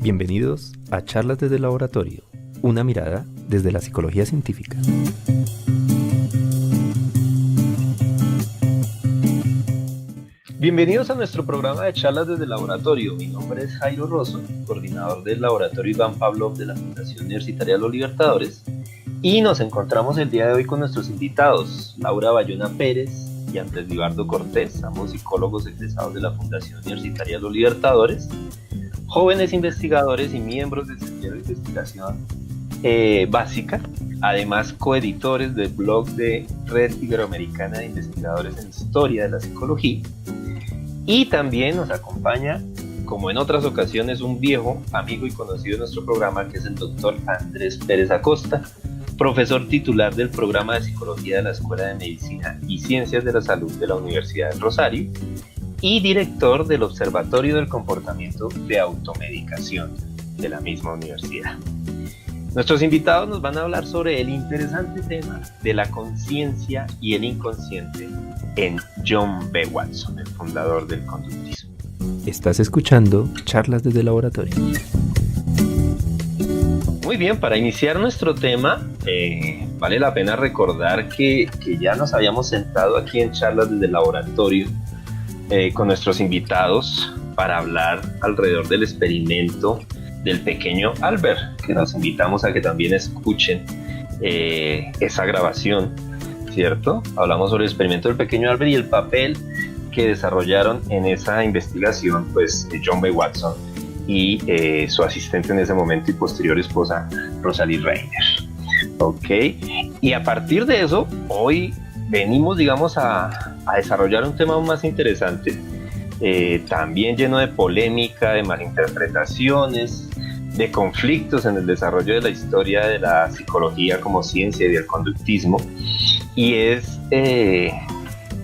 Bienvenidos a Charlas desde el Laboratorio, una mirada desde la psicología científica. Bienvenidos a nuestro programa de Charlas desde el Laboratorio. Mi nombre es Jairo Rosso, coordinador del Laboratorio Iván Pavlov de la Fundación Universitaria de los Libertadores, y nos encontramos el día de hoy con nuestros invitados, Laura Bayona Pérez y Andrés Libardo Cortés, ambos psicólogos egresados de la Fundación Universitaria de los Libertadores, jóvenes investigadores y miembros del Semillero de Investigación Básica, además coeditores del blog de Red Iberoamericana de Investigadores en Historia de la Psicología, y también nos acompaña, como en otras ocasiones, un viejo amigo y conocido de nuestro programa, que es el doctor Andrés Pérez Acosta, profesor titular del programa de Psicología de la Escuela de Medicina y Ciencias de la Salud de la Universidad del Rosario y director del Observatorio del Comportamiento de Automedicación de la misma universidad. Nuestros invitados nos van a hablar sobre el interesante tema de la conciencia y el inconsciente en John B. Watson, el fundador del conductismo. Estás escuchando Charlas desde el Laboratorio. Muy bien, para iniciar nuestro tema, vale la pena recordar que ya nos habíamos sentado aquí en Charlas desde el Laboratorio con nuestros invitados para hablar alrededor del experimento del pequeño Albert, que nos invitamos a que también escuchen esa grabación, ¿cierto? Hablamos sobre el experimento del pequeño Albert y el papel que desarrollaron en esa investigación, pues, John B. Watson y su asistente en ese momento y posterior esposa, Rosalie Reiner. Ok, y a partir de eso, hoy venimos, digamos, a desarrollar un tema aún más interesante, también lleno de polémica, de malinterpretaciones, de conflictos en el desarrollo de la historia de la psicología como ciencia y del conductismo, y es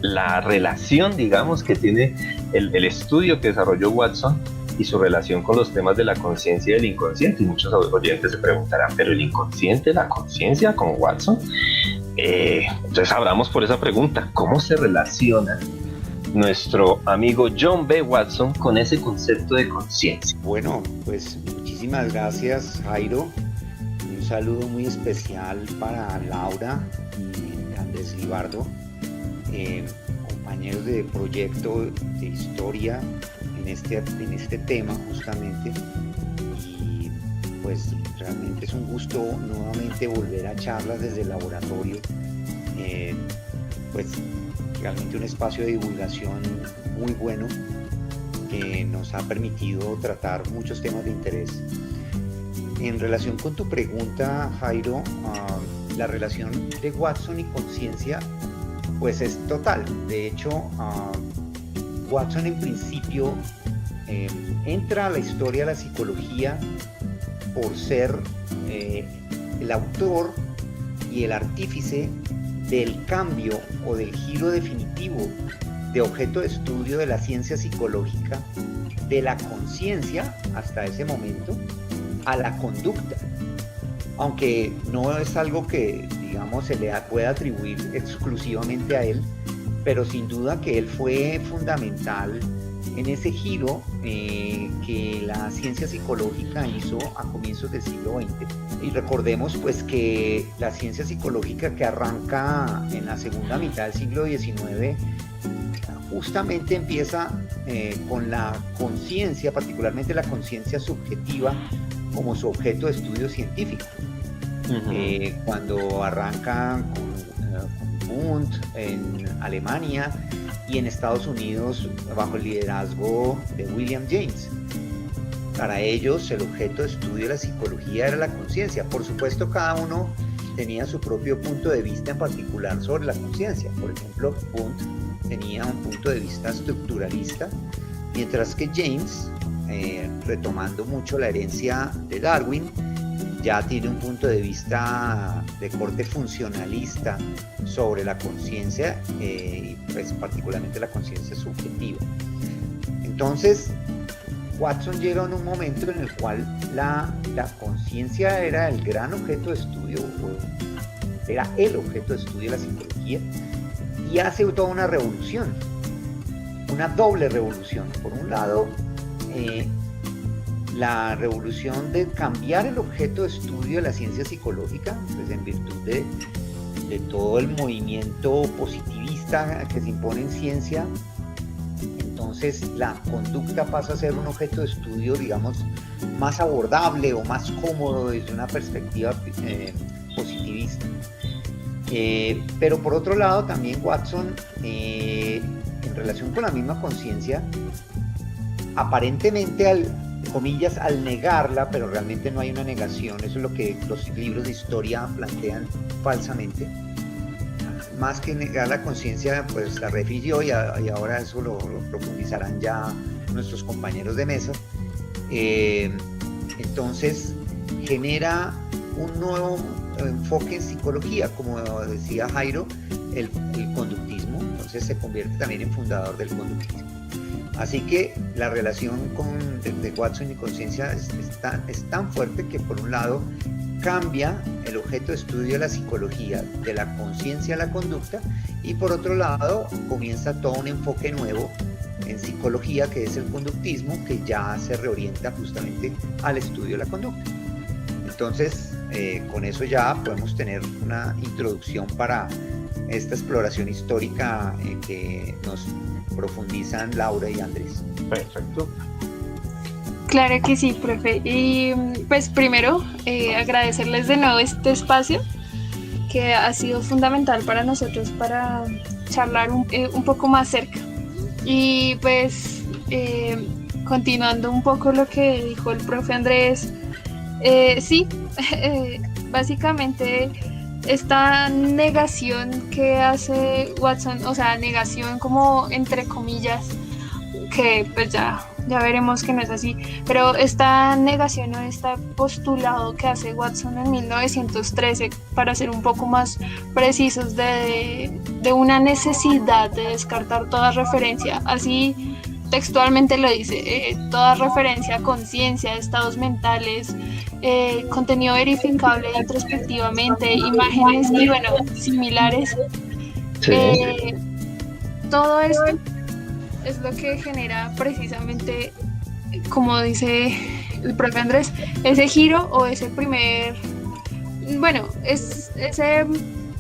la relación, digamos, que tiene el estudio que desarrolló Watson y su relación con los temas de la conciencia y del inconsciente. Y muchos oyentes se preguntarán, ¿pero el inconsciente, la conciencia con Watson? Entonces abramos por esa pregunta: ¿cómo se relaciona nuestro amigo John B. Watson con ese concepto de conciencia? Bueno, pues muchísimas gracias, Jairo. Un saludo muy especial para Laura y Andrés Libardo, compañeros de proyecto de historia en este tema justamente. Y pues realmente es un gusto nuevamente volver a Charlas desde el Laboratorio. Pues realmente un espacio de divulgación muy bueno que nos ha permitido tratar muchos temas de interés. En relación con tu pregunta, Jairo, la relación de Watson y conciencia pues es total. De hecho, Watson en principio entra a la historia de la psicología por ser el autor y el artífice del cambio o del giro definitivo de objeto de estudio de la ciencia psicológica de la conciencia hasta ese momento a la conducta, aunque no es algo que, digamos, se le pueda atribuir exclusivamente a él, pero sin duda que él fue fundamental en ese giro que la ciencia psicológica hizo a comienzos del siglo XX. Y recordemos pues que la ciencia psicológica que arranca en la segunda mitad del siglo XIX justamente empieza con la conciencia, particularmente la conciencia subjetiva, como su objeto de estudio científico. Cuando arrancan con Wundt en Alemania y en Estados Unidos bajo el liderazgo de William James. Para ellos el objeto de estudio de la psicología era la conciencia. Por supuesto, cada uno tenía su propio punto de vista en particular sobre la conciencia. Por ejemplo, Wundt tenía un punto de vista estructuralista, mientras que James, retomando mucho la herencia de Darwin, ya tiene un punto de vista de corte funcionalista sobre la conciencia, y pues particularmente la conciencia subjetiva. Entonces, Watson llega en un momento en el cual la conciencia era el gran objeto de estudio, era el objeto de estudio de la psicología, y hace toda una revolución, una doble revolución. Por un lado, la revolución de cambiar el objeto de estudio de la ciencia psicológica, pues en virtud de todo el movimiento positivista que se impone en ciencia. Entonces la conducta pasa a ser un objeto de estudio, digamos, más abordable o más cómodo desde una perspectiva positivista. Pero por otro lado también Watson, en relación con la misma conciencia, aparentemente comillas, al negarla, pero realmente no hay una negación, eso es lo que los libros de historia plantean falsamente. Más que negar la conciencia, pues la refirió y ahora eso lo profundizarán ya nuestros compañeros de mesa. Entonces genera un nuevo enfoque en psicología, como decía Jairo, el conductismo, entonces se convierte también en fundador del conductismo. Así que la relación de Watson y conciencia es tan fuerte que por un lado cambia el objeto de estudio de la psicología de la conciencia a la conducta, y por otro lado comienza todo un enfoque nuevo en psicología, que es el conductismo, que ya se reorienta justamente al estudio de la conducta. Entonces con eso ya podemos tener una introducción para esta exploración histórica que nos profundizan Laura y Andrés. Perfecto. Claro que sí, profe. Y pues primero agradecerles de nuevo este espacio que ha sido fundamental para nosotros para charlar un poco más cerca. Y pues continuando un poco lo que dijo el profe Andrés, sí, básicamente esta negación que hace Watson, o sea, negación como entre comillas, que pues ya veremos que no es así, pero esta negación o este postulado que hace Watson en 1913, para ser un poco más precisos, de una necesidad de descartar toda referencia, así textualmente lo dice, toda referencia a conciencia, estados mentales, contenido verificable introspectivamente, imágenes y bueno, similares. Sí. Todo esto es lo que genera precisamente, como dice el profe Andrés, ese giro o ese primer, bueno, es ese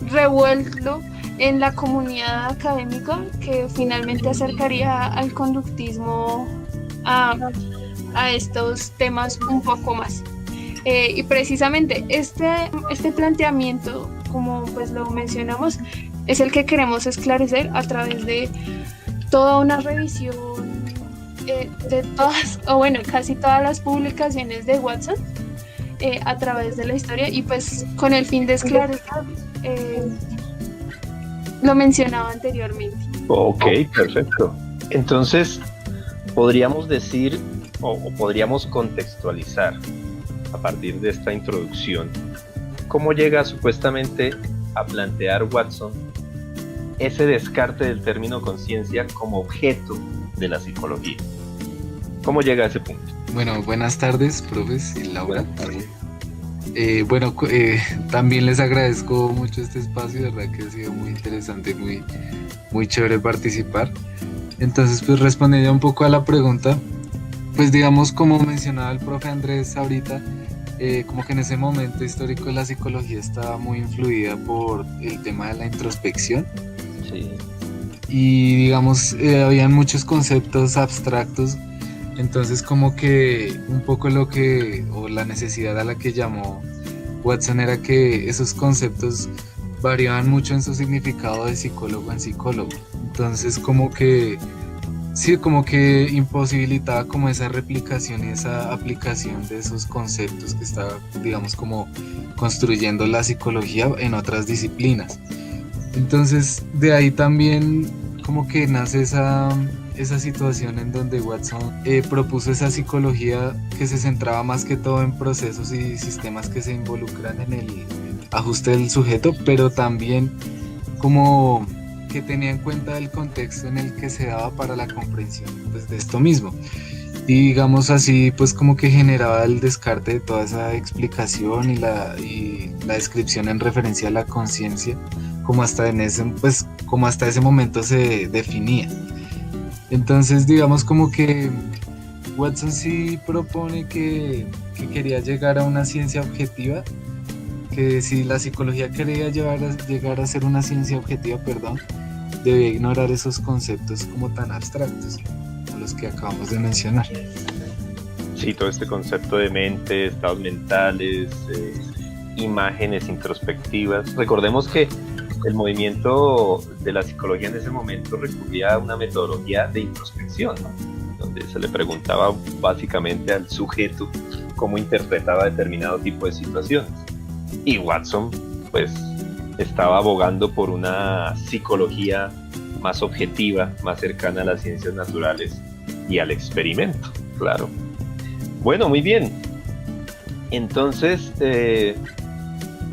revuelto en la comunidad académica que finalmente acercaría al conductismo a estos temas un poco más. Y precisamente este planteamiento, como pues lo mencionamos, es el que queremos esclarecer a través de toda una revisión de todas, o bueno, casi todas las publicaciones de Watson a través de la historia, y pues con el fin de esclarecer lo mencionaba anteriormente. Ok, perfecto. Entonces, podríamos decir o podríamos contextualizar a partir de esta introducción cómo llega supuestamente a plantear Watson ese descarte del término conciencia como objeto de la psicología. ¿Cómo llega a ese punto? Bueno, buenas tardes, profes y Laura. Buenas tardes. También les agradezco mucho este espacio, de verdad que ha sido muy interesante, muy chévere participar. Entonces, pues respondiendo un poco a la pregunta, pues digamos, como mencionaba el profe Andrés ahorita, como que en ese momento histórico la psicología estaba muy influida por el tema de la introspección. Sí. Y digamos, habían muchos conceptos abstractos. Entonces como que un poco la necesidad a la que llamó Watson era que esos conceptos variaban mucho en su significado de psicólogo en psicólogo. Entonces como que imposibilitaba como esa replicación y esa aplicación de esos conceptos que estaba, digamos, como construyendo la psicología en otras disciplinas. Entonces de ahí también como que nace esa situación en donde Watson propuso esa psicología que se centraba más que todo en procesos y sistemas que se involucran en el ajuste del sujeto, pero también como que tenía en cuenta el contexto en el que se daba para la comprensión, pues, de esto mismo. Y digamos así, pues como que generaba el descarte de toda esa explicación y la descripción en referencia a la conciencia, como hasta ese momento se definía. Entonces digamos como que Watson sí propone que quería llegar a una ciencia objetiva, que si la psicología quería llegar a ser una ciencia objetiva, debía ignorar esos conceptos como tan abstractos, a los que acabamos de mencionar. Sí, todo este concepto de mente, estados mentales, imágenes introspectivas. Recordemos que el movimiento de la psicología en ese momento recurría a una metodología de introspección, ¿no? Donde se le preguntaba básicamente al sujeto cómo interpretaba determinado tipo de situaciones. Y Watson, pues, estaba abogando por una psicología más objetiva, más cercana a las ciencias naturales y al experimento, claro. Bueno, muy bien. Entonces,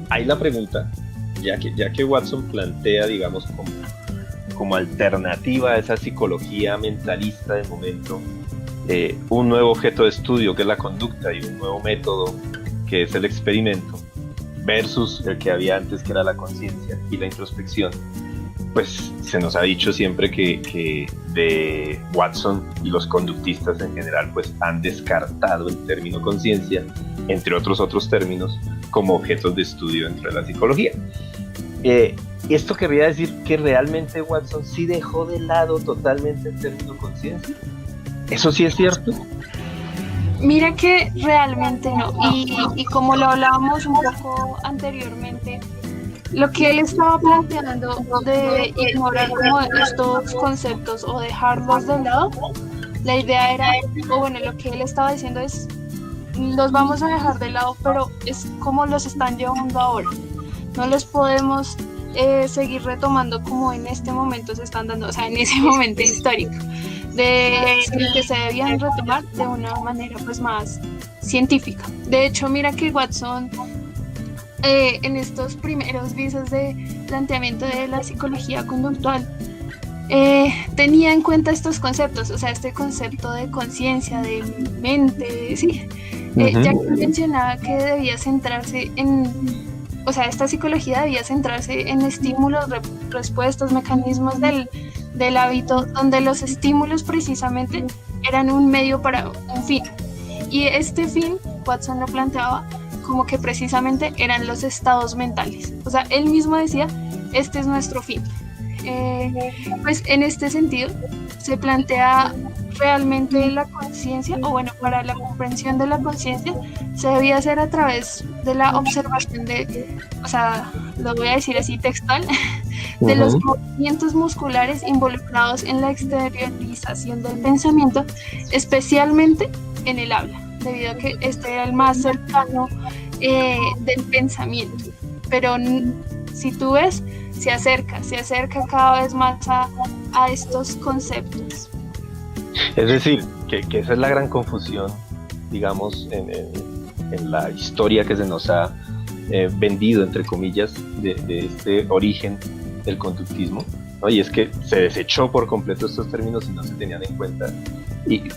hay la pregunta, ya que Watson plantea, digamos, como alternativa a esa psicología mentalista del momento, un nuevo objeto de estudio que es la conducta y un nuevo método que es el experimento, versus el que había antes, que era la conciencia y la introspección. Pues se nos ha dicho siempre que de Watson y los conductistas en general pues han descartado el término conciencia, entre otros términos, como objetos de estudio dentro de la psicología. Esto querría decir que realmente Watson sí dejó de lado totalmente el término conciencia. ¿Eso sí es cierto? Mira que realmente no, y como lo hablábamos un poco anteriormente, lo que él estaba planteando de ignorar como estos conceptos o dejarlos de lado, la idea era, o bueno, lo que él estaba diciendo es, los vamos a dejar de lado, pero es como los están llevando ahora, no los podemos seguir retomando como en este momento se están dando, o sea, en ese momento histórico, sino que se debían retomar de una manera pues más científica. De hecho, mira que Watson en estos primeros visos de planteamiento de la psicología conductual tenía en cuenta estos conceptos, o sea, este concepto de conciencia, de mente, sí, ya que mencionaba que debía centrarse o sea, esta psicología debía centrarse en estímulos, respuestas, mecanismos del hábito, donde los estímulos precisamente eran un medio para un fin. Y este fin, Watson lo planteaba como que precisamente eran los estados mentales. O sea, él mismo decía, este es nuestro fin. Pues en este sentido, se plantea realmente la conciencia, o bueno, para la comprensión de la conciencia, se debía hacer a través de la observación o sea, lo voy a decir así textual, de los movimientos musculares involucrados en la exteriorización del pensamiento, especialmente en el habla, debido a que este era el más cercano del pensamiento. Pero si tú ves, se acerca cada vez más a estos conceptos. Es decir, que esa es la gran confusión, digamos, en la historia que se nos ha vendido, entre comillas, de este origen del conductismo, ¿no? Y es que se desechó por completo estos términos y no se tenían en cuenta.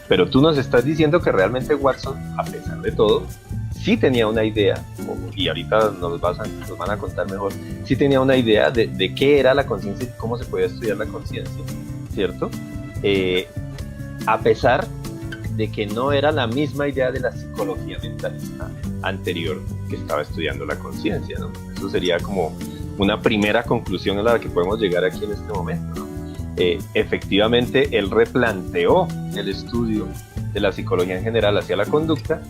Pero tú nos estás diciendo que realmente Watson, a pesar de todo, sí tenía una idea, y ahorita nos van a contar mejor, sí tenía una idea de qué era la conciencia y cómo se podía estudiar la conciencia, ¿cierto? A pesar de que no era la misma idea de la psicología mentalista anterior que estaba estudiando la conciencia, ¿no? Eso sería como una primera conclusión a la que podemos llegar aquí en este momento, ¿no? Efectivamente, él replanteó el estudio de la psicología en general hacia la conducta,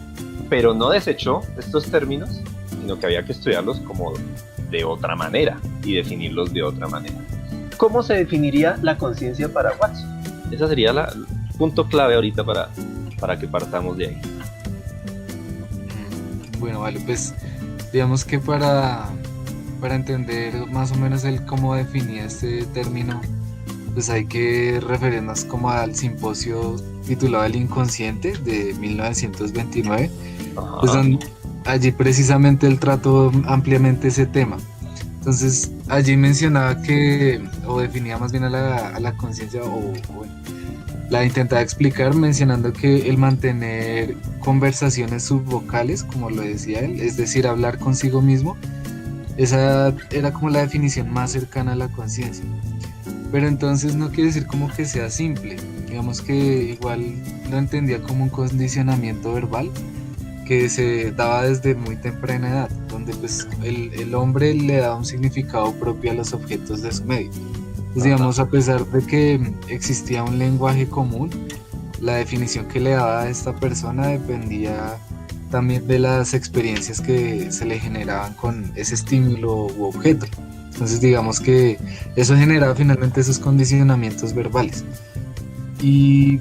pero no desechó estos términos, sino que había que estudiarlos como de otra manera y definirlos de otra manera. ¿Cómo se definiría la conciencia para Watson? Ese sería el punto clave ahorita para que partamos de ahí. Bueno, vale, pues digamos que para entender más o menos el cómo definía este término, pues hay que referirnos como al simposio titulado El Inconsciente de 1929, pues allí precisamente él trató ampliamente ese tema. Entonces allí mencionaba o definía más bien a la conciencia, o la intentaba explicar mencionando que el mantener conversaciones subvocales, como lo decía él, es decir, hablar consigo mismo, esa era como la definición más cercana a la conciencia. Pero entonces no quiere decir como que sea simple, digamos que igual lo entendía como un condicionamiento verbal que se daba desde muy temprana edad, donde pues el hombre le da un significado propio a los objetos de su medio. Pues, digamos, a pesar de que existía un lenguaje común, la definición que le daba a esta persona dependía también de las experiencias que se le generaban con ese estímulo u objeto. Entonces digamos que eso generaba finalmente esos condicionamientos verbales. Y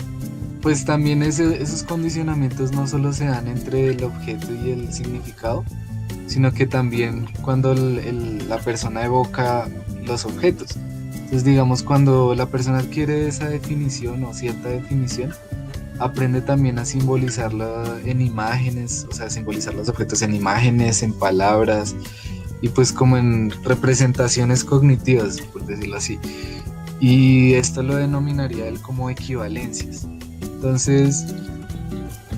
pues también esos condicionamientos no solo se dan entre el objeto y el significado, sino que también cuando la persona evoca los objetos. Entonces digamos, cuando la persona adquiere esa definición o cierta definición, aprende también a simbolizarla en imágenes, o sea, simbolizar los objetos en imágenes, en palabras y pues como en representaciones cognitivas, por decirlo así. Y esto lo denominaría él como equivalencias. Entonces,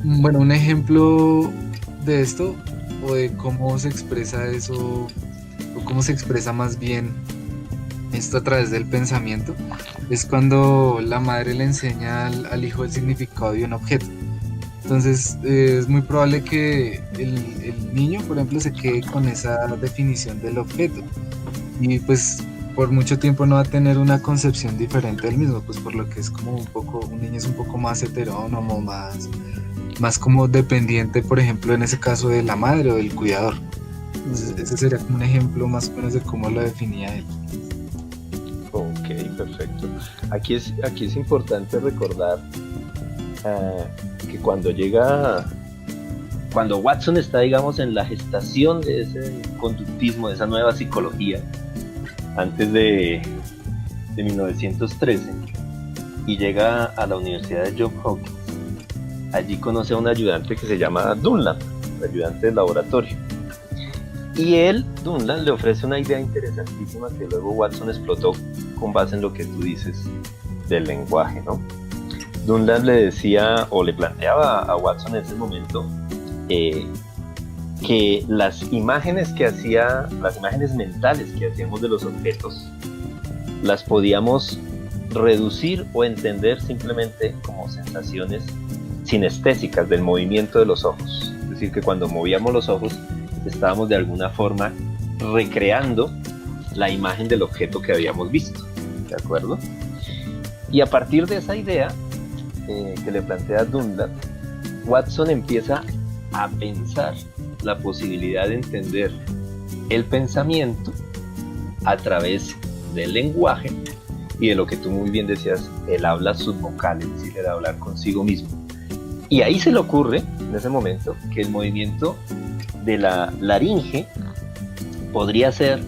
bueno, un ejemplo de esto o de cómo se expresa eso, o cómo se expresa más bien esto a través del pensamiento, es cuando la madre le enseña al hijo el significado de un objeto. Entonces es muy probable que el niño, por ejemplo, se quede con esa definición del objeto y pues por mucho tiempo no va a tener una concepción diferente del mismo, pues por lo que es como un niño es un poco más heterónomo, más como dependiente, por ejemplo, en ese caso de la madre o del cuidador. Entonces ese sería como un ejemplo más o menos de cómo lo definía él. Ok, perfecto. Aquí es importante recordar que cuando Watson está, digamos, en la gestación de ese conductismo, de esa nueva psicología, antes de 1913, y llega a la Universidad de Johns Hopkins, allí conoce a un ayudante que se llama Dunlap, el ayudante del laboratorio. Y Dunlap, le ofrece una idea interesantísima que luego Watson explotó con base en lo que tú dices del lenguaje, ¿no? Dunlap le decía o le planteaba a Watson en ese momento que las imágenes mentales que hacíamos de los objetos las podíamos reducir o entender simplemente como sensaciones sinestésicas del movimiento de los ojos. Es decir, que cuando movíamos los ojos estábamos de alguna forma recreando la imagen del objeto que habíamos visto, ¿de acuerdo? Y a partir de esa idea que le plantea Dunlap, Watson empieza a pensar la posibilidad de entender el pensamiento a través del lenguaje y de lo que tú muy bien decías, el habla subvocal, es decir, el hablar consigo mismo. Y ahí se le ocurre, en ese momento, que el movimiento de la laringe podría ser,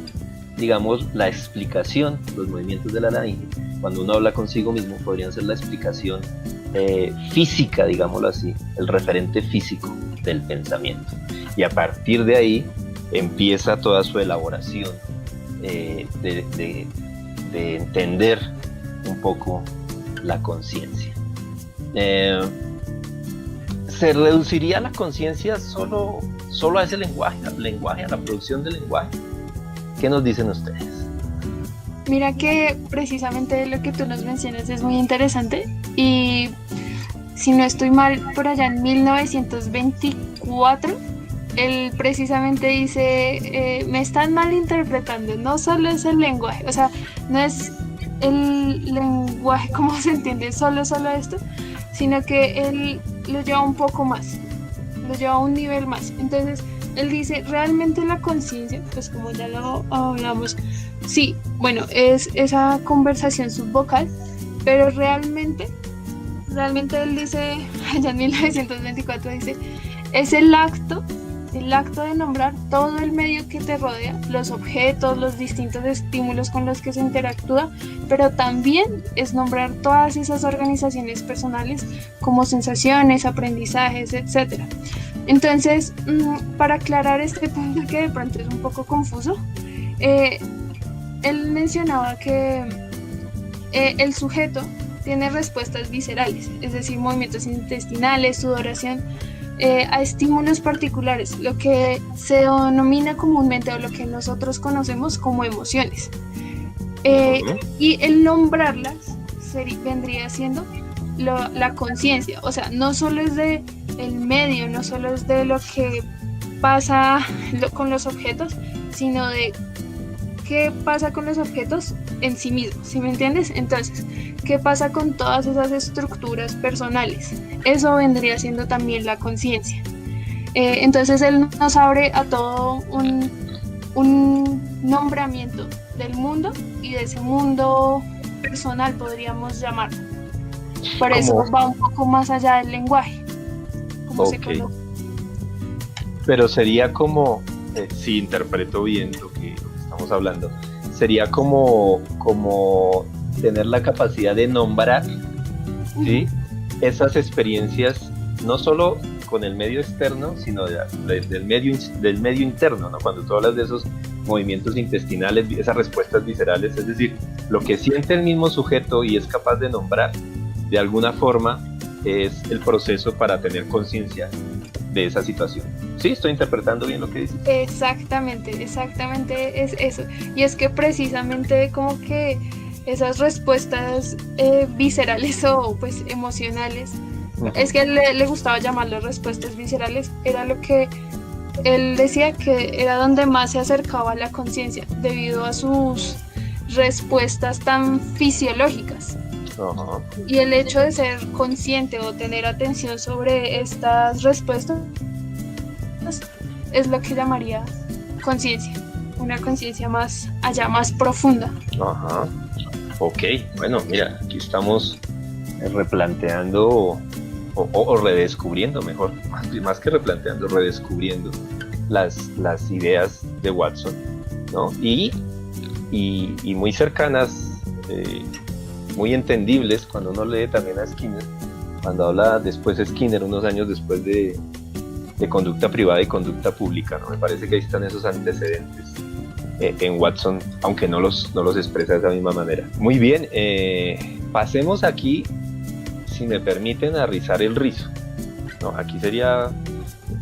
digamos, la explicación, los movimientos de la laringe, cuando uno habla consigo mismo, podrían ser la explicación física, digámoslo así, el referente físico del pensamiento. Y a partir de ahí empieza toda su elaboración de entender un poco la conciencia. ¿Se reduciría la conciencia solo a ese lenguaje, a la producción del lenguaje? ¿Qué nos dicen ustedes? Mira que precisamente lo que tú nos mencionas es muy interesante y si no estoy mal, por allá en 1924, él precisamente dice, me están malinterpretando, no solo es el lenguaje, o sea, no es el lenguaje como se entiende, solo esto, sino que él lo lleva un poco más, lo lleva a un nivel más. Entonces, él dice, realmente la conciencia, pues como ya lo hablamos, sí, bueno, es esa conversación subvocal, pero realmente él dice, allá en 1924 dice, es el acto de nombrar todo el medio que te rodea, los objetos, los distintos estímulos con los que se interactúa, pero también es nombrar todas esas organizaciones personales como sensaciones, aprendizajes, etc. Entonces, para aclarar este punto que de pronto es un poco confuso, él mencionaba que el sujeto tiene respuestas viscerales, es decir, movimientos intestinales, sudoración, a estímulos particulares, lo que se denomina comúnmente o lo que nosotros conocemos como emociones. Y el nombrarlas vendría siendo la conciencia. O sea, no solo es de el medio, no solo es de lo que pasa con los objetos, sino de qué pasa con los objetos en sí mismos, ¿sí me entiendes? Entonces, ¿qué pasa con todas esas estructuras personales? Eso vendría siendo también la conciencia. Entonces él nos abre a todo un nombramiento del mundo y de ese mundo personal, podríamos llamarlo. Por eso va un poco más allá del lenguaje, como se conoce. Pero sería como, si interpreto bien lo que estamos hablando, sería como tener la capacidad de nombrar, ¿sí?, esas experiencias, no solo con el medio externo, sino del medio interno, ¿no? Cuando tú hablas de esos movimientos intestinales, esas respuestas viscerales, es decir, lo que siente el mismo sujeto y es capaz de nombrar, de alguna forma, es el proceso para tener conciencia de esa situación. ¿Sí? ¿Estoy interpretando bien lo que dices? Exactamente es eso. Y es que precisamente como que esas respuestas viscerales o pues emocionales, es que le gustaba llamarlas respuestas viscerales, era lo que él decía que era donde más se acercaba a la conciencia, debido a sus respuestas tan fisiológicas. Uh-huh. Y el hecho de ser consciente o tener atención sobre estas respuestas es lo que llamaría conciencia, una conciencia más allá, más profunda. Ajá. Ok, bueno, mira, aquí estamos replanteando o redescubriendo, mejor, más que replanteando, redescubriendo las ideas de Watson, ¿no? Y muy cercanas, muy entendibles cuando uno lee también a Skinner, cuando habla después Skinner, unos años después de conducta privada y conducta pública, ¿no? Me parece que ahí están esos antecedentes en Watson, aunque no los expresa de esa misma manera. Muy bien, pasemos aquí, si me permiten, a rizar el rizo, ¿no? Aquí sería,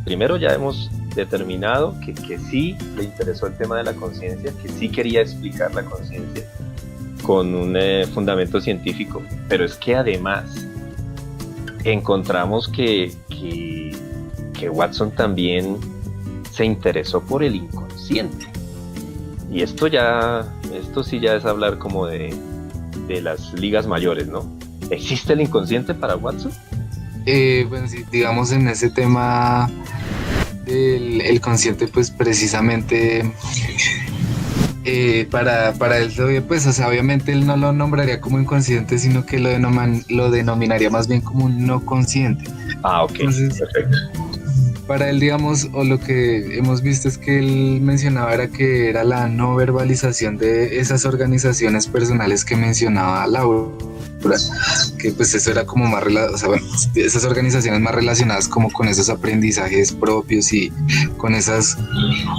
primero ya hemos determinado que sí le interesó el tema de la conciencia, que sí quería explicar la conciencia con un fundamento científico, pero es que además encontramos que Watson también se interesó por el inconsciente. Y esto sí ya es hablar como de las ligas mayores, ¿no? ¿Existe el inconsciente para Watson? Bueno, sí, digamos en ese tema del consciente, pues precisamente para él todavía, pues, o sea, obviamente él no lo nombraría como inconsciente, sino que lo denominaría más bien como un no consciente. Ah, ok. Entonces, perfecto. Para él, digamos, o lo que hemos visto es que él mencionaba que era la no verbalización de esas organizaciones personales que mencionaba Laura, que pues eso era como más, o sea, bueno, esas organizaciones más relacionadas como con esos aprendizajes propios y con esas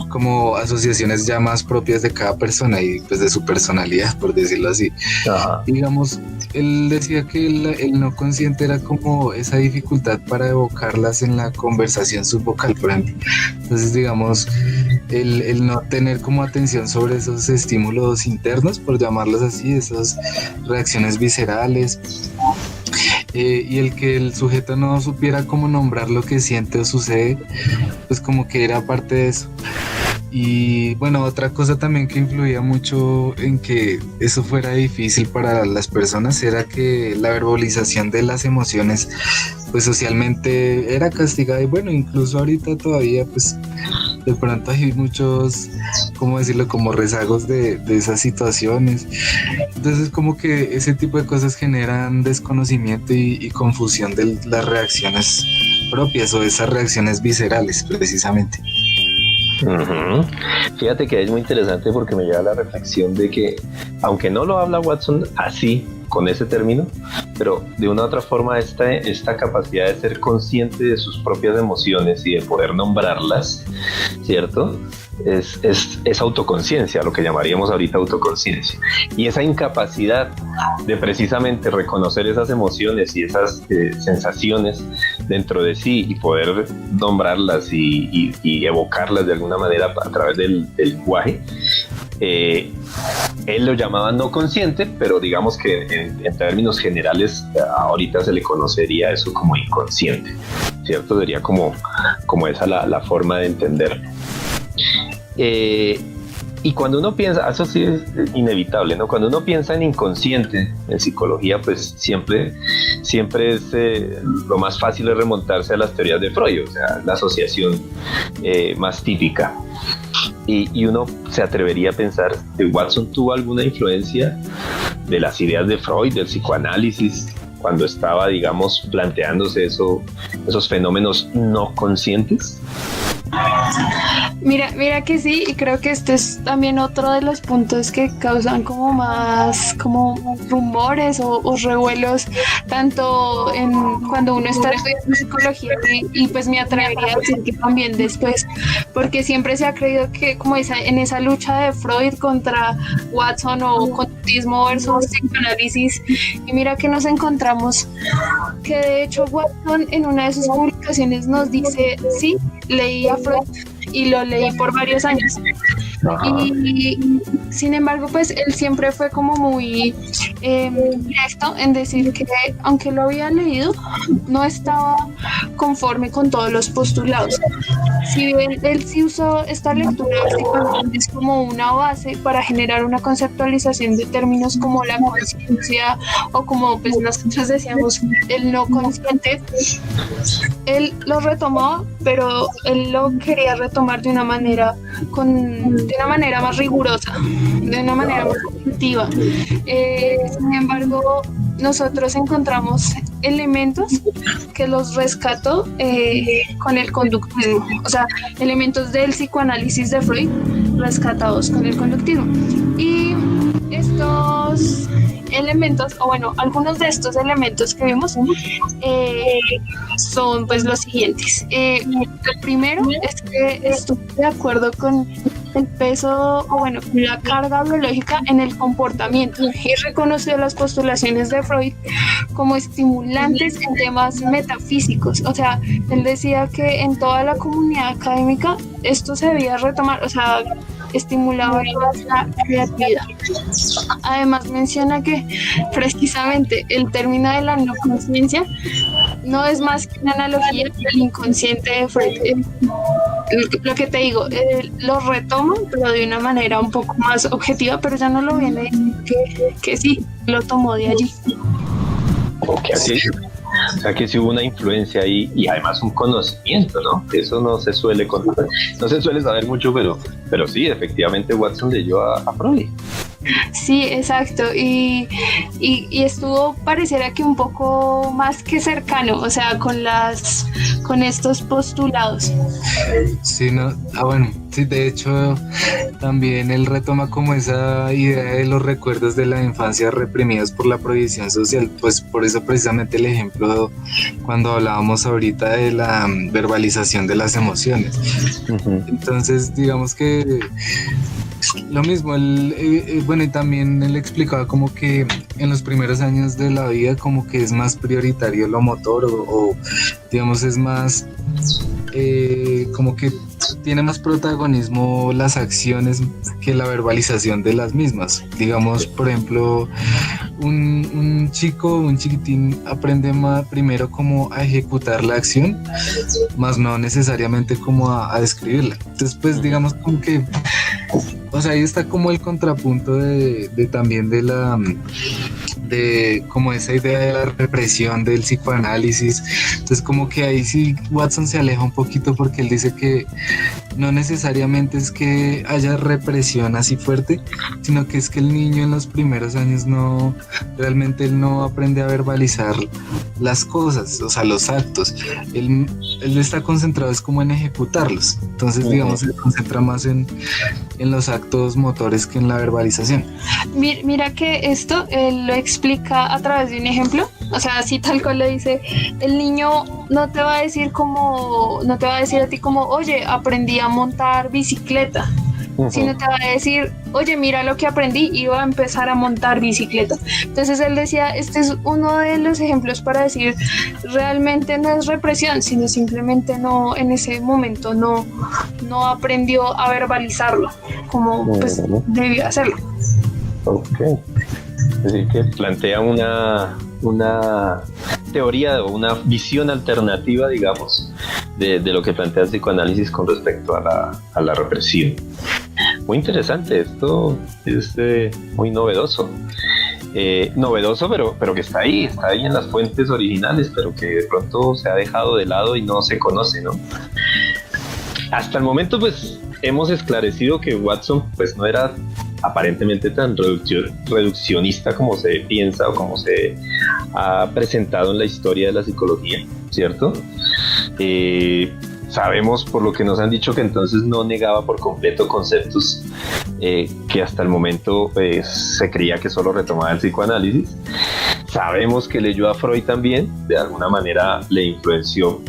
como asociaciones ya más propias de cada persona y pues de su personalidad, por decirlo así. Ajá. Digamos, él decía que el no consciente era como esa dificultad para evocarlas en la conversación subvocal, por ejemplo. Entonces, digamos, el no tener como atención sobre esos estímulos internos, por llamarlos así, esas reacciones viscerales, y el que el sujeto no supiera cómo nombrar lo que siente o sucede, pues como que era parte de eso. Y bueno, otra cosa también que influía mucho en que eso fuera difícil para las personas era que la verbalización de las emociones pues socialmente era castigada, y bueno, incluso ahorita todavía pues de pronto hay muchos, ¿cómo decirlo?, como rezagos de esas situaciones. Entonces como que ese tipo de cosas generan desconocimiento y confusión de las reacciones propias o esas reacciones viscerales precisamente. Uh-huh. Fíjate que es muy interesante porque me lleva a la reflexión de que, aunque no lo habla Watson así, con ese término, pero de una u otra forma esta capacidad de ser consciente de sus propias emociones y de poder nombrarlas, ¿cierto? Es autoconciencia, lo que llamaríamos ahorita autoconciencia. Y esa incapacidad de precisamente reconocer esas emociones y esas sensaciones dentro de sí y poder nombrarlas y evocarlas de alguna manera a través del lenguaje, él lo llamaba no consciente, pero digamos que en términos generales ahorita se le conocería eso como inconsciente, ¿cierto? Sería como esa la forma de entenderlo. Y cuando uno piensa, eso sí es inevitable, ¿no? Cuando uno piensa en inconsciente en psicología, pues siempre es lo más fácil es remontarse a las teorías de Freud, o sea, la asociación más típica. Y uno se atrevería a pensar que Watson tuvo alguna influencia de las ideas de Freud, del psicoanálisis, cuando estaba, digamos, planteándose esos fenómenos no conscientes. Mira que sí, y creo que este es también otro de los puntos que causan como más como rumores o revuelos, tanto cuando uno está estudiando psicología y pues me atrevería a decir que también después, porque siempre se ha creído que como en esa lucha de Freud contra Watson o conductismo versus psicoanálisis, y mira que nos encontramos que de hecho Watson en una de sus publicaciones nos dice, sí, leí a Freud y lo leí por varios años. Y sin embargo, pues él siempre fue como muy directo en decir que aunque lo había leído, no estaba conforme con todos los postulados. Si bien él sí usó esta lectura es como una base para generar una conceptualización de términos como la conciencia o como pues nosotros decíamos el no consciente, él lo retomó, pero él lo quería retomar de una manera más rigurosa, de una manera más objetiva. Sin embargo, nosotros encontramos elementos que los rescató con el conductismo, o sea, elementos del psicoanálisis de Freud rescatados con el conductismo. Y estos elementos, o bueno, algunos de estos elementos que vimos son pues los siguientes. El primero es que estoy de acuerdo con el peso, o bueno, la carga biológica en el comportamiento, y reconoció las postulaciones de Freud como estimulantes en temas metafísicos. O sea, él decía que en toda la comunidad académica esto se debía retomar, o sea, estimulaba la creatividad. Además menciona que precisamente el término de la no conciencia no es más que una analogía del inconsciente de Freud. Lo que te digo, lo retoma, pero de una manera un poco más objetiva, pero ya no lo viene que sí, lo tomó de allí. Ok, sí. O sea que sí hubo una influencia ahí y además un conocimiento, ¿no? Eso no se suele contar, no se suele saber mucho, pero sí, efectivamente Watson leyó a Freud. Sí, exacto, y estuvo, pareciera que un poco más que cercano, o sea, con estos postulados. Sí, no, bueno, sí, de hecho, también él retoma como esa idea de los recuerdos de la infancia reprimidos por la prohibición social, pues por eso precisamente el ejemplo cuando hablábamos ahorita de la verbalización de las emociones. Uh-huh. Entonces, digamos que lo mismo, bueno, y también él explicaba como que en los primeros años de la vida como que es más prioritario lo motor o digamos es más como que tiene más protagonismo las acciones que la verbalización de las mismas. Digamos, por ejemplo, un chiquitín aprende más primero como a ejecutar la acción, más no necesariamente como a describirla. Entonces, pues digamos como que, o sea, ahí está como el contrapunto de también de como esa idea de la represión del psicoanálisis. Entonces como que ahí sí Watson se aleja un poquito porque él dice que no necesariamente es que haya represión así fuerte, sino que es que el niño en los primeros años realmente él no aprende a verbalizar las cosas, o sea, los actos. Él está concentrado es como en ejecutarlos. Entonces, digamos, se concentra más en los actos motores que en la verbalización. Mira que esto él lo explica a través de un ejemplo, o sea, así tal cual le dice, el niño no te va a decir a ti como, oye, aprendí a montar bicicleta, sino te va a decir, oye, mira lo que aprendí y va a empezar a montar bicicleta. Entonces él decía, este es uno de los ejemplos para decir, realmente no es represión, sino simplemente no, en ese momento no aprendió a verbalizarlo como pues debió hacerlo. Ok. Es decir, que plantea una teoría o una visión alternativa, digamos, de lo que plantea el psicoanálisis con respecto a la represión. Muy interesante, esto es muy novedoso. Novedoso, pero que está ahí en las fuentes originales, pero que de pronto se ha dejado de lado y no se conoce, ¿no? Hasta el momento, pues, hemos esclarecido que Watson, pues, no era aparentemente tan reduccionista como se piensa o como se ha presentado en la historia de la psicología, ¿cierto? Sabemos por lo que nos han dicho que entonces no negaba por completo conceptos que hasta el momento se creía que solo retomaba el psicoanálisis. Sabemos que leyó a Freud también, de alguna manera le influenció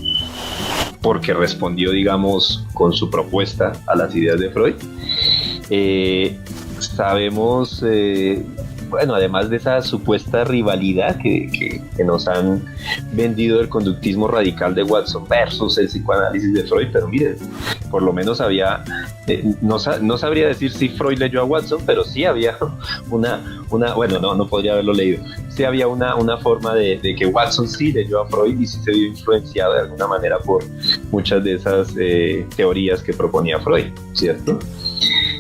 porque respondió, digamos, con su propuesta a las ideas de Freud. Sabemos, bueno, además de esa supuesta rivalidad que nos han vendido el conductismo radical de Watson versus el psicoanálisis de Freud, pero miren, por lo menos había, no sabría decir si Freud leyó a Watson, pero sí había bueno, no podría haberlo leído, sí había una forma de que Watson sí leyó a Freud y sí se vio influenciado de alguna manera por muchas de esas teorías que proponía Freud, ¿cierto?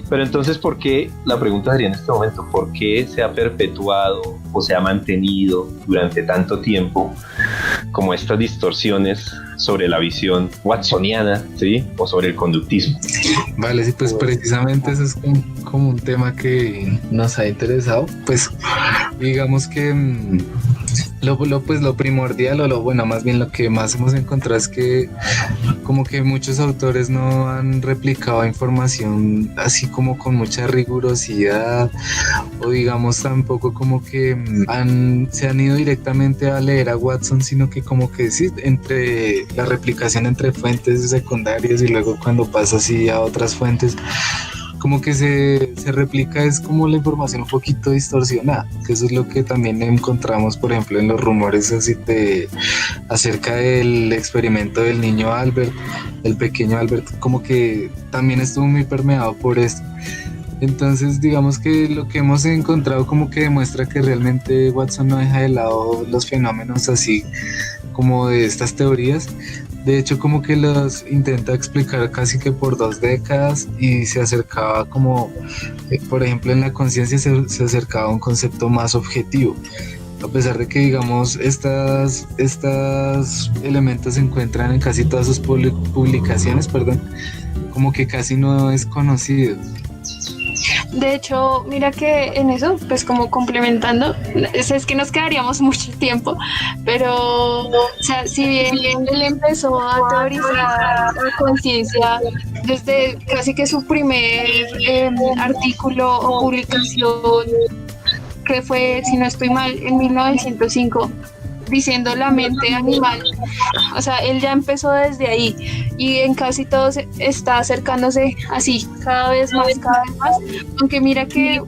Pero entonces, ¿por qué? La pregunta sería en este momento, ¿por qué se ha perpetuado o se ha mantenido durante tanto tiempo como estas distorsiones sobre la visión watsoniana, ¿sí? O sobre el conductismo? Vale, sí, pues precisamente eso es como un tema que nos ha interesado. Pues digamos que lo primordial o bueno, más bien lo que más hemos encontrado es que como que muchos autores no han replicado información así como con mucha rigurosidad, o digamos tampoco como que se han ido directamente a leer a Watson, sino que como que sí, entre la replicación entre fuentes secundarias y luego cuando pasa así a otras fuentes, como que se replica, es como la información un poquito distorsionada, que eso es lo que también encontramos, por ejemplo, en los rumores así acerca del experimento del niño Albert, el pequeño Albert, como que también estuvo muy permeado por esto. Entonces, digamos que lo que hemos encontrado como que demuestra que realmente Watson no deja de lado los fenómenos así como de estas teorías. De hecho, como que los intenta explicar casi que por 2 décadas y se acercaba como, por ejemplo, en la conciencia se acercaba a un concepto más objetivo. A pesar de que, digamos, estos elementos se encuentran en casi todas sus publicaciones, como que casi no es conocido. De hecho, mira que en eso, pues como complementando, es que nos quedaríamos mucho tiempo, pero, o sea, si bien él empezó a teorizar la conciencia desde casi que su primer artículo o publicación, que fue, si no estoy mal, en 1905, diciendo la mente animal, o sea, él ya empezó desde ahí y en casi todos está acercándose así, cada vez más, aunque mira que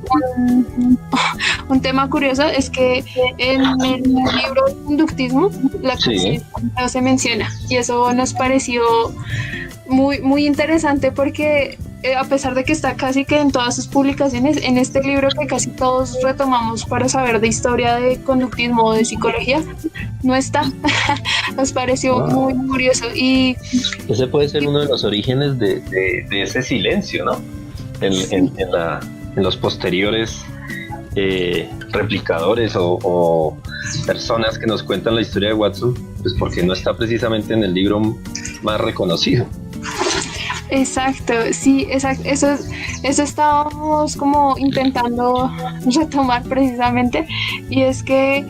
un tema curioso es que en el libro de conductismo la conciencia no se menciona, y eso nos pareció muy, muy interesante porque a pesar de que está casi que en todas sus publicaciones, en este libro que casi todos retomamos para saber de historia de conductismo o de psicología, no está. Nos pareció muy curioso. Y ese puede ser uno de los orígenes de ese silencio, ¿no? En los posteriores replicadores o personas que nos cuentan la historia de Watson, pues porque no está precisamente en el libro más reconocido. Exacto, sí, exacto. Eso estábamos como intentando retomar precisamente, y es que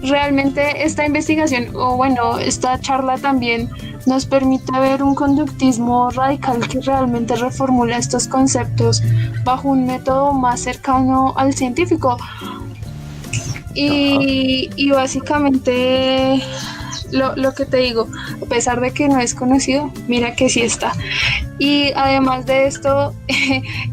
realmente esta investigación, o bueno, esta charla también nos permite ver un conductismo radical que realmente reformula estos conceptos bajo un método más cercano al científico. Y básicamente lo que te digo, a pesar de que no es conocido, mira que sí está. Y además de esto,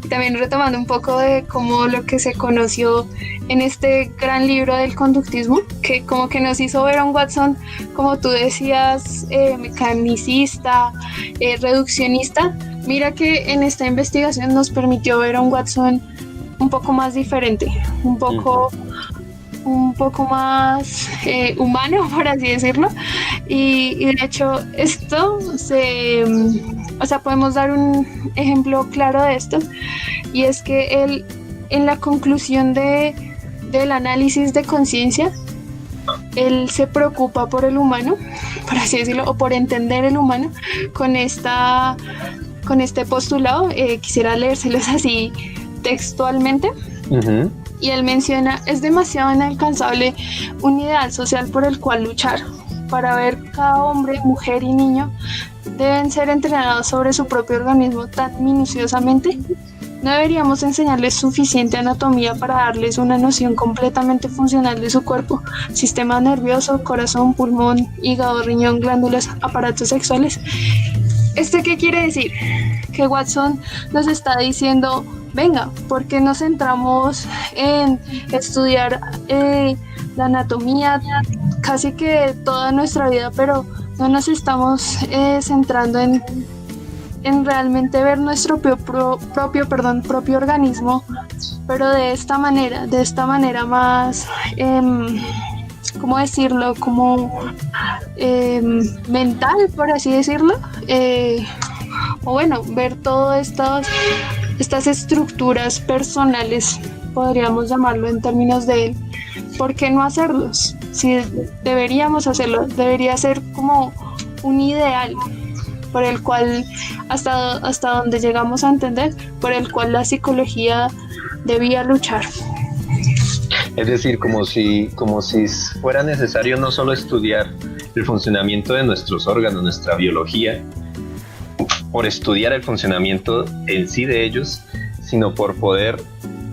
también retomando un poco de cómo lo que se conoció en este gran libro del conductismo, que como que nos hizo ver a un Watson, como tú decías, mecanicista, reduccionista. Mira que en esta investigación nos permitió ver a un Watson un poco más diferente, un poco más humano, por así decirlo, y de hecho esto podemos dar un ejemplo claro de esto, y es que él, en la conclusión del análisis de conciencia, él se preocupa por el humano, por así decirlo, o por entender el humano con este postulado. Quisiera leérselos así textualmente. Ujú. Y él menciona: es demasiado inalcanzable un ideal social por el cual luchar. Para ver, cada hombre, mujer y niño deben ser entrenados sobre su propio organismo tan minuciosamente. No deberíamos enseñarles suficiente anatomía para darles una noción completamente funcional de su cuerpo: sistema nervioso, corazón, pulmón, hígado, riñón, glándulas, aparatos sexuales. ¿Esto qué quiere decir? Que Watson nos está diciendo: venga, ¿por qué nos centramos en estudiar la anatomía casi que toda nuestra vida, pero no nos estamos centrando en realmente ver nuestro propio organismo, pero de esta manera más, ¿cómo decirlo? Como mental, por así decirlo, o bueno, ver todas estas estructuras personales, podríamos llamarlo en términos de él. ¿Por qué no hacerlos? Si deberíamos hacerlo, debería ser como un ideal por el cual, hasta donde llegamos a entender, por el cual la psicología debía luchar. Es decir, como si fuera necesario no solo estudiar el funcionamiento de nuestros órganos, nuestra biología, por estudiar el funcionamiento en sí de ellos, sino por poder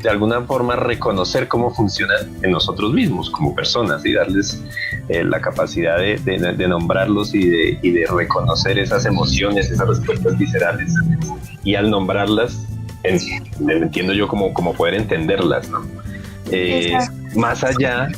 de alguna forma reconocer cómo funcionan en nosotros mismos como personas y darles la capacidad de nombrarlos y de reconocer esas emociones, esas respuestas viscerales, y al nombrarlas entiendo yo como poder entenderlas, ¿no? Más allá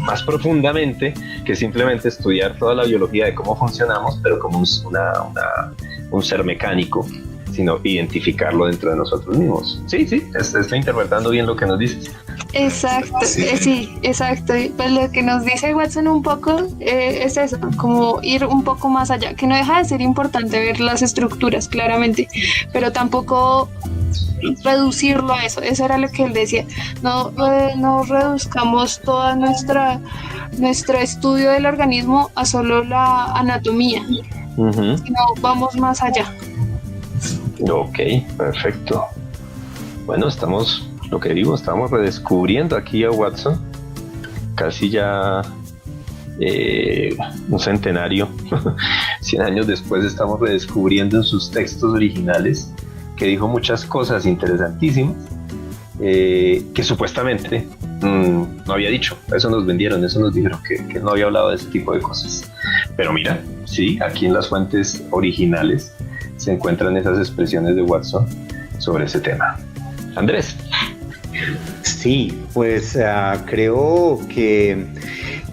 más profundamente que simplemente estudiar toda la biología de cómo funcionamos, pero como un ser mecánico, sino identificarlo dentro de nosotros mismos. Sí, estoy interpretando bien lo que nos dices. Exacto, sí, exacto. Pues lo que nos dice Watson un poco es eso, como ir un poco más allá, que no deja de ser importante ver las estructuras, claramente, pero tampoco reducirlo a eso. Eso era lo que él decía. No reduzcamos toda nuestro estudio del organismo a solo la anatomía, sino vamos más allá. Ok, perfecto. Bueno, estamos redescubriendo aquí a Watson, casi ya un centenario, 100 años después estamos redescubriendo en sus textos originales que dijo muchas cosas interesantísimas que supuestamente no había dicho. Eso nos vendieron, eso nos dijeron que no había hablado de ese tipo de cosas. Pero mira, sí, aquí en las fuentes originales se encuentran esas expresiones de Watson sobre ese tema. Andrés. Sí, pues creo que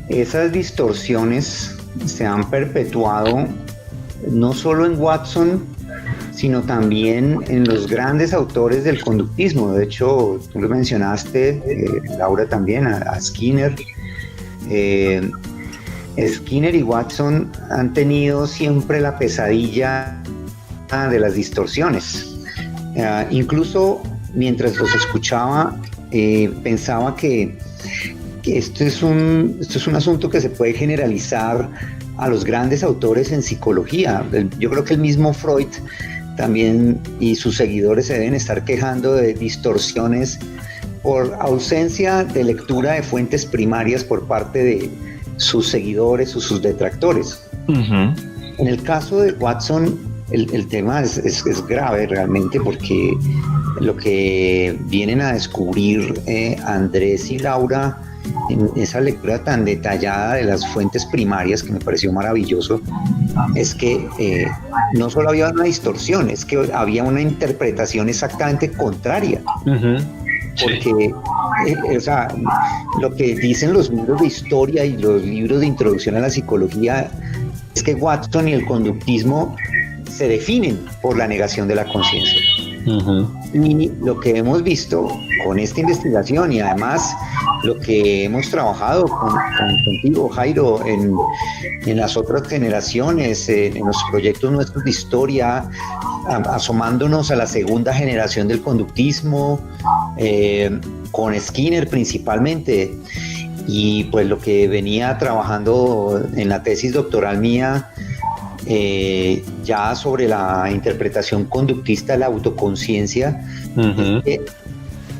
esas distorsiones se han perpetuado no solo en Watson, sino también en los grandes autores del conductismo. De hecho, tú lo mencionaste, Laura también, a Skinner. Skinner y Watson han tenido siempre la pesadilla de las distorsiones. Incluso mientras los escuchaba, pensaba que esto es un asunto que se puede generalizar a los grandes autores en psicología. Yo creo que el mismo Freud también y sus seguidores se deben estar quejando de distorsiones por ausencia de lectura de fuentes primarias por parte de sus seguidores o sus detractores. En el caso de Watson, el tema es grave realmente, porque lo que vienen a descubrir Andrés y Laura en esa lectura tan detallada de las fuentes primarias, que me pareció maravilloso, es que no solo había una distorsión, es que había una interpretación exactamente contraria. Porque lo que dicen los libros de historia y los libros de introducción a la psicología es que Watson y el conductismo se definen por la negación de la conciencia. Y lo que hemos visto con esta investigación y además lo que hemos trabajado contigo, Jairo, en las otras generaciones, en los proyectos nuestros de historia, asomándonos a la segunda generación del conductismo, con Skinner principalmente, y pues lo que venía trabajando en la tesis doctoral mía, ya sobre la interpretación conductista de la autoconciencia. Uh-huh.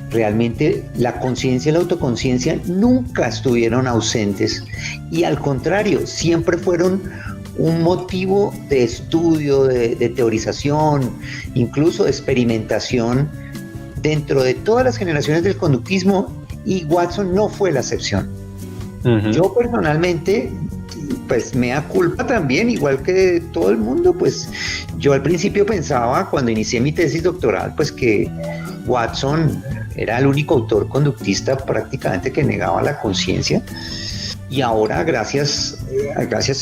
Realmente la conciencia y la autoconciencia nunca estuvieron ausentes, y al contrario, siempre fueron un motivo de estudio, de teorización, incluso de experimentación dentro de todas las generaciones del conductismo, y Watson no fue la excepción. Uh-huh. Yo personalmente, pues me da culpa también, igual que todo el mundo, pues yo al principio pensaba, cuando inicié mi tesis doctoral, pues que Watson era el único autor conductista prácticamente que negaba la conciencia, y ahora gracias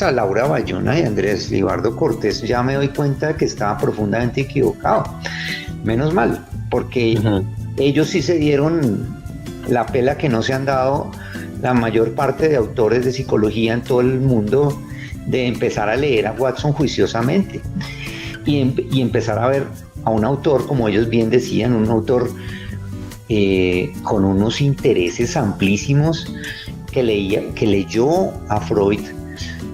a Laura Bayona y Andrés Libardo Cortés ya me doy cuenta de que estaba profundamente equivocado. Menos mal, porque ellos sí se dieron la pela que no se han dado la mayor parte de autores de psicología en todo el mundo, de empezar a leer a Watson juiciosamente y empezar a ver a un autor, como ellos bien decían, un autor con unos intereses amplísimos, que leyó a Freud,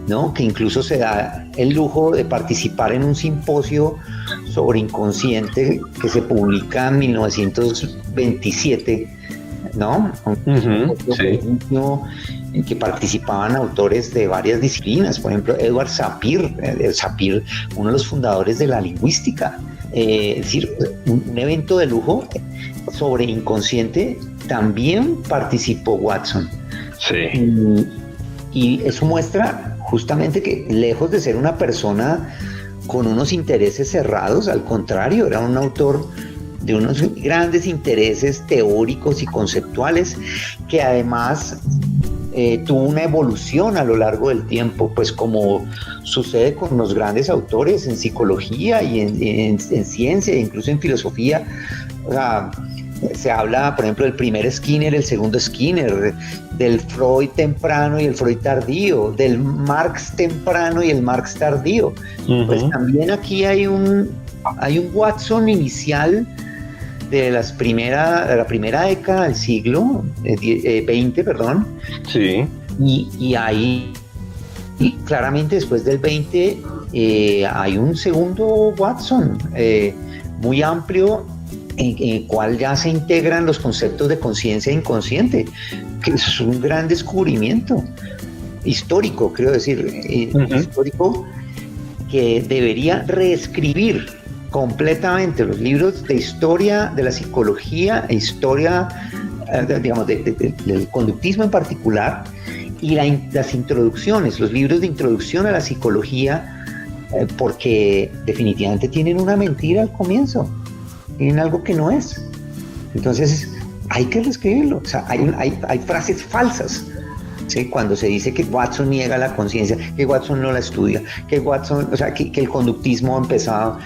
¿no? Que incluso se da el lujo de participar en un simposio sobre inconsciente que se publica en 1927, ¿no? Sí. En que participaban autores de varias disciplinas, por ejemplo Edward Sapir, uno de los fundadores de la lingüística. Es decir, un evento de lujo sobre inconsciente. También participó Watson. Sí. Y eso muestra justamente que, lejos de ser una persona con unos intereses cerrados, al contrario, era un autor de unos grandes intereses teóricos y conceptuales, que además tuvo una evolución a lo largo del tiempo, pues como sucede con los grandes autores en psicología y en ciencia, incluso en filosofía. O sea, se habla, por ejemplo, del primer Skinner, el segundo Skinner, del Freud temprano y el Freud tardío, del Marx temprano y el Marx tardío. Uh-huh. Pues también aquí hay un Watson inicial de la primera década del siglo XX, perdón. Sí. Y ahí, y claramente después del 20, hay un segundo Watson muy amplio, en el cual ya se integran los conceptos de conciencia e inconsciente, que es un gran descubrimiento histórico, creo decir, histórico, que debería reescribir completamente los libros de historia de la psicología e historia, digamos, del conductismo en particular, y las introducciones, los libros de introducción a la psicología, porque definitivamente tienen una mentira al comienzo, tienen algo que no es. Entonces hay que reescribirlo. O sea, hay frases falsas, ¿sí? Cuando se dice que Watson niega la conciencia, que Watson no la estudia, que Watson, o sea, que el conductismo ha empezado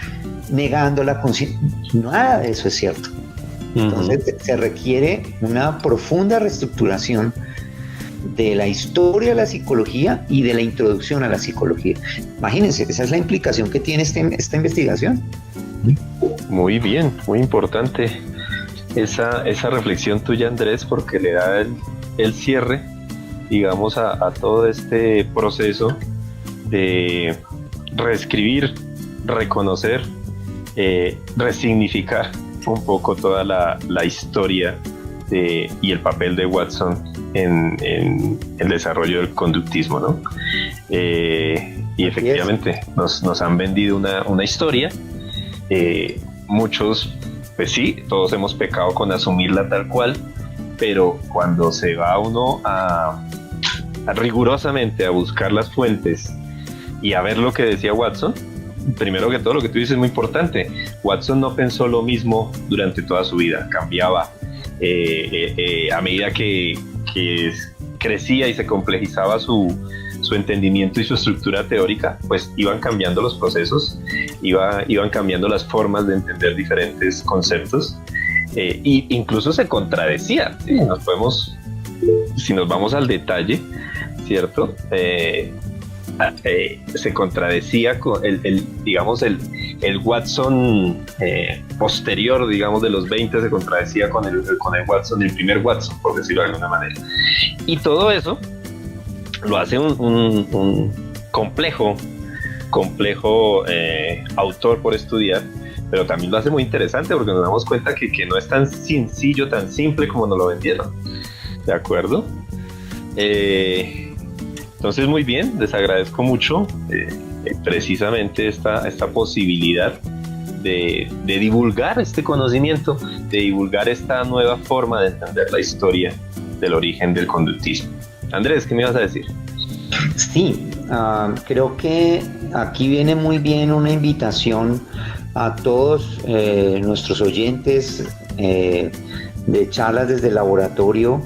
negando la conciencia. Nada de eso es cierto. Entonces se requiere una profunda reestructuración de la historia de la psicología y de la introducción a la psicología. Imagínense, esa es la implicación que tiene esta investigación. Muy bien, muy importante esa reflexión tuya, Andrés, porque le da el cierre, digamos, a todo este proceso de reescribir, reconocer, resignificar un poco toda la historia y el papel de Watson en el desarrollo del conductismo, ¿no? Y efectivamente nos han vendido una historia. Muchos, pues sí, todos hemos pecado con asumirla tal cual, pero cuando se va uno a rigurosamente a buscar las fuentes y a ver lo que decía Watson, primero que todo lo que tú dices es muy importante. Watson no pensó lo mismo durante toda su vida, cambiaba a medida que crecía y se complejizaba su su entendimiento y su estructura teórica, pues iban cambiando los procesos, iban cambiando las formas de entender diferentes conceptos, e incluso se contradecían. ¿Sí? Si nos vamos al detalle, ¿cierto? Se contradecía con digamos, el Watson posterior, digamos, de los 20, se contradecía con el Watson, el primer Watson, por decirlo de alguna manera. Y todo eso lo hace un complejo autor por estudiar, pero también lo hace muy interesante porque nos damos cuenta que no es tan sencillo, tan simple como nos lo vendieron. ¿De acuerdo? Entonces, muy bien, les agradezco mucho precisamente esta posibilidad de divulgar este conocimiento, de divulgar esta nueva forma de entender la historia del origen del conductismo. Andrés, ¿qué me ibas a decir? Sí, creo que aquí viene muy bien una invitación a todos nuestros oyentes de charlas desde el laboratorio,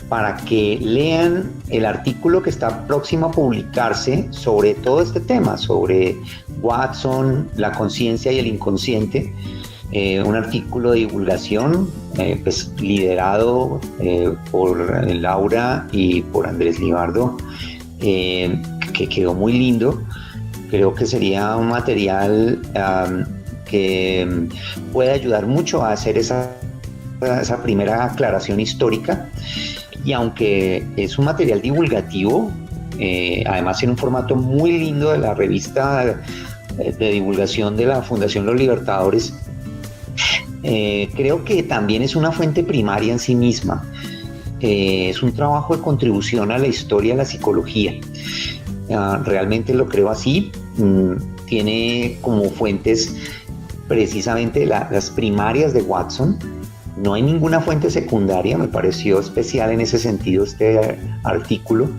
para que lean el artículo que está próximo a publicarse sobre todo este tema, sobre Watson, la conciencia y el inconsciente, un artículo de divulgación pues, liderado por Laura y por Andrés Libardo, que quedó muy lindo. Creo que sería un material que puede ayudar mucho a hacer esa primera aclaración histórica. Y aunque es un material divulgativo, además en un formato muy lindo de la revista de divulgación de la Fundación Los Libertadores, creo que también es una fuente primaria en sí misma. Es un trabajo de contribución a la historia de la psicología. Realmente lo creo así. Tiene como fuentes precisamente las primarias de Watson. No hay ninguna fuente secundaria, me pareció especial en ese sentido este artículo.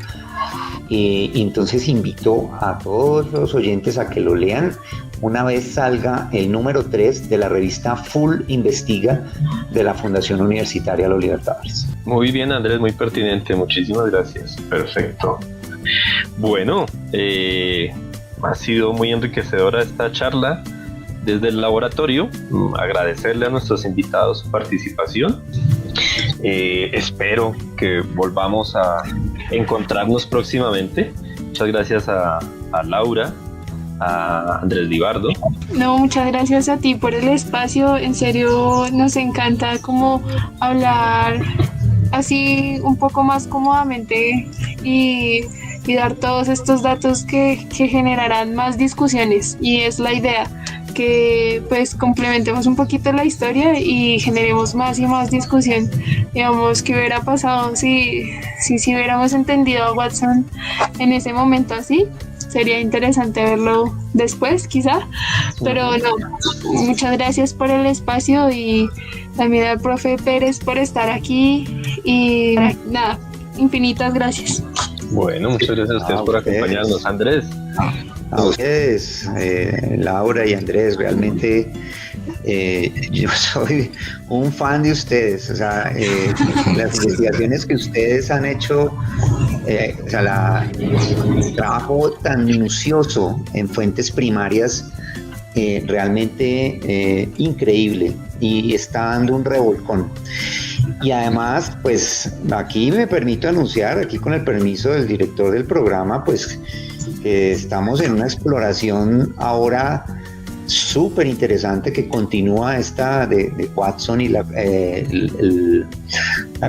Y entonces invito a todos los oyentes a que lo lean una vez salga el número 3 de la revista Full Investiga de la Fundación Universitaria Los Libertadores. Muy bien, Andrés, muy pertinente, muchísimas gracias. Perfecto. Bueno, ha sido muy enriquecedora esta charla desde el laboratorio. Agradecerle a nuestros invitados su participación. Espero que volvamos a encontrarnos próximamente. Muchas gracias a Laura, a Andrés Libardo. No, muchas gracias a ti por el espacio. En serio, nos encanta como hablar así un poco más cómodamente y dar todos estos datos que generarán más discusiones, y es la idea, que pues complementemos un poquito la historia y generemos más y más discusión. Digamos, ¿qué hubiera pasado si hubiéramos entendido a Watson en ese momento así? Sería interesante verlo después, quizá, pero no, muchas gracias por el espacio y también al profe Pérez por estar aquí y nada, infinitas gracias. Bueno, muchas gracias a ustedes por acompañarnos. Andrés. A ustedes, Laura y Andrés, realmente yo soy un fan de ustedes. O sea, las investigaciones que ustedes han hecho, o sea, el trabajo tan minucioso en fuentes primarias, realmente increíble, y está dando un revolcón. Y además, pues aquí me permito anunciar, aquí con el permiso del director del programa, pues que estamos en una exploración ahora súper interesante que continúa esta de Watson y la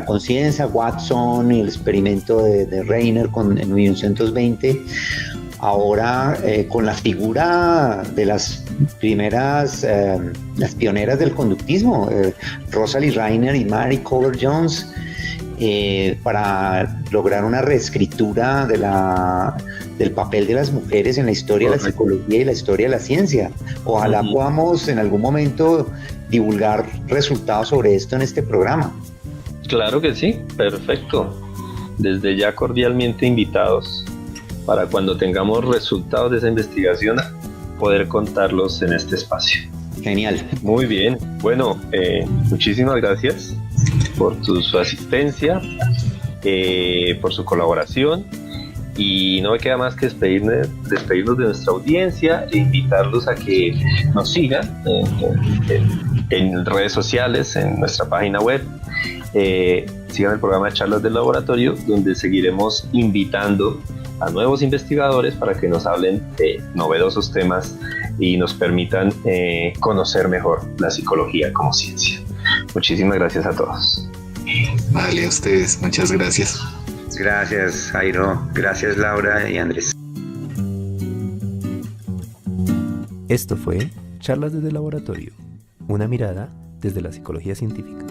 conciencia, Watson y el experimento de Reiner en 1920. Ahora con la figura de las primeras, las pioneras del conductismo, Rosalie Reiner y Mary Cooper Jones, para lograr una reescritura del papel de las mujeres en la historia de la psicología y la historia de la ciencia. Ojalá podamos en algún momento divulgar resultados sobre esto en este programa. Claro que sí, perfecto. Desde ya cordialmente invitados para cuando tengamos resultados de esa investigación poder contarlos en este espacio. Genial. Muy bien. Bueno, muchísimas gracias por su asistencia, por su colaboración. Y no me queda más que despedirnos de nuestra audiencia e invitarlos a que nos sigan en redes sociales, en nuestra página web. Sigan el programa de Charlas del Laboratorio, donde seguiremos invitando a nuevos investigadores para que nos hablen de novedosos temas y nos permitan conocer mejor la psicología como ciencia. Muchísimas gracias a todos. Vale, a ustedes, muchas gracias. Gracias, Jairo. Gracias, Laura y Andrés. Esto fue Charlas desde el Laboratorio, una mirada desde la psicología científica.